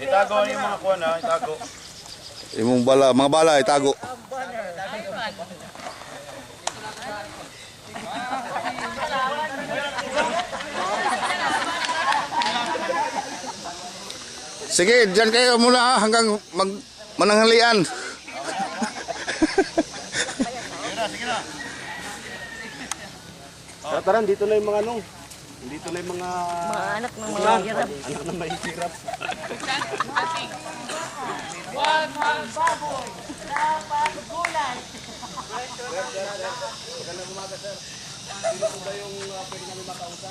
Itago yung mga kuwan ha, itago. Imong bala, mga bala itago. Sige, diyan kayo mula hanggang mananghalian. Sige na. Tara, dito na yung mga ano. Dito na yung mga anak ng mga hirap. anak na mahihirap.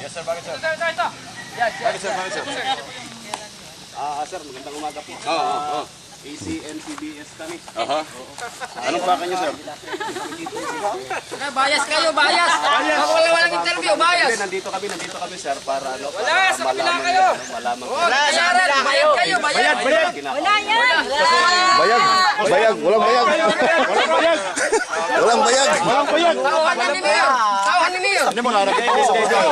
Yes sir, bakit sir? Sir, magandang umaga po. ACNCBS kami. Anong baka niyo sir? Bayas kayo, bayas! Walang interview, bayas! Nandito kami sir para ano, Wala, sa kapila kayo! malaman ko. Wala, bayad kayo, bayad! Wala yan! Bayag, bayag, walang bayag. Walang bayag. Tawahan na ninyo! Tawahan ninyo! Hindi mo lalagay kayo sa kayo.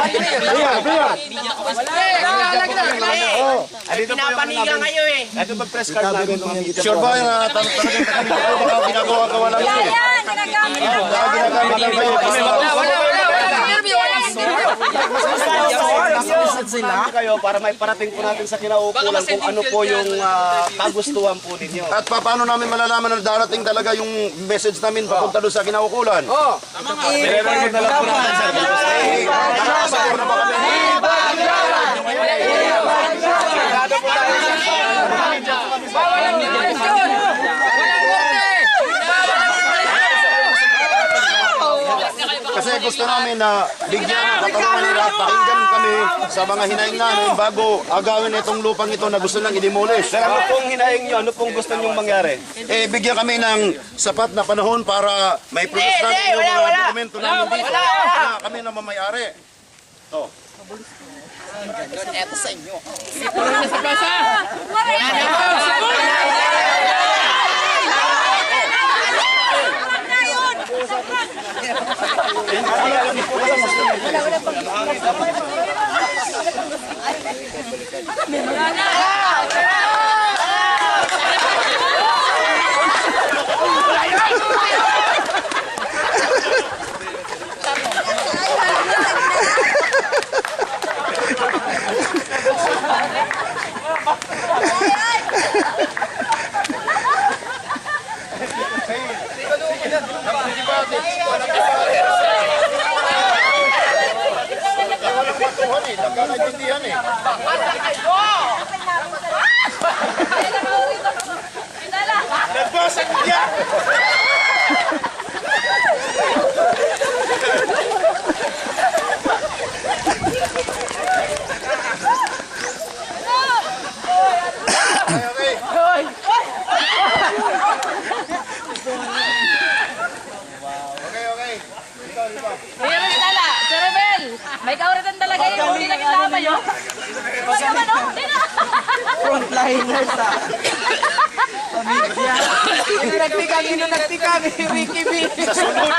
Pinapaniga ngayon eh! Ito mag-press card namin. Sure ba yung talagang baka ginagawa-gawa lang ito? Yan! Ginagamit na! Walang interview! Kayo para may parating po natin sa kinaukulan kung ano po yung kagustuhan po ninyo. At paano namin malalaman na darating talaga yung message namin papunta doon sa kinaukulan? Meron na lang po natin sir. Nakakasagot na ba kami? Bawal ang intervention! Walang korte! Kasi gusto namin na bigyan ng katawan nila, pakinggan kami sa mga hinaing namin bago agawin itong lupang ito na gusto nang i-demolish. Sir, ano pong hinaing nyo? Ano pong gusto nyong mangyari? Bigyan kami ng sapat na panahon para may produce namin yung mga dokumento namin dito na kami na mamayari. Nagkakaintindihan eh. Nagbasag niya! Okay. Okay. Meron tala! Sir Rebel! May kauritan talaga yun! Hindi na kinama yun! Hindi naman o! Hindi na! Frontliners pamilya. Nagtikang, Ricky B. Sa sunod.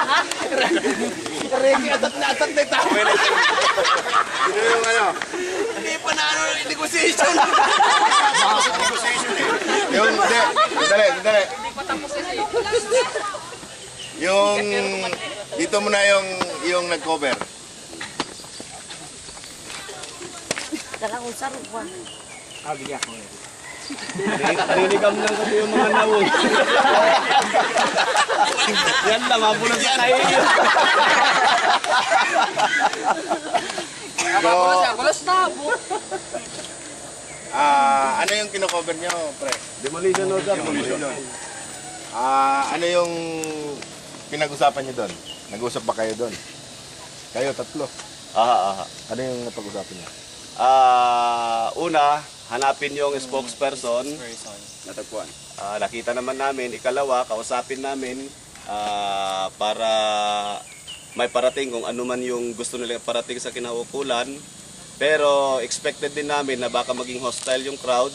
Ricky, atat na tao. Ito yung ano. Hindi pa na ano yung negotiation. Negotiation eh. Yung, dali. Yung, dito muna yung nag-cover. Dalang usar, Juan. Niligam lang kasi yung mga nawon. Yan lang, mabulog sa tayo yun. Kulos na! Ano yung kino-cover nyo, pre? Demolition order. Ano yung pinag-usapan nyo doon? Nag-usap ba kayo doon? Kayo, tatlo. Ano yung napag-usapan nyo? Una, hanapin yung spokesperson. Natagpuan. Nakita naman namin. Ikalawa, kausapin namin para may parating kung ano man yung gusto nila parating sa kinaukulan. Pero expected din namin na baka maging hostile yung crowd.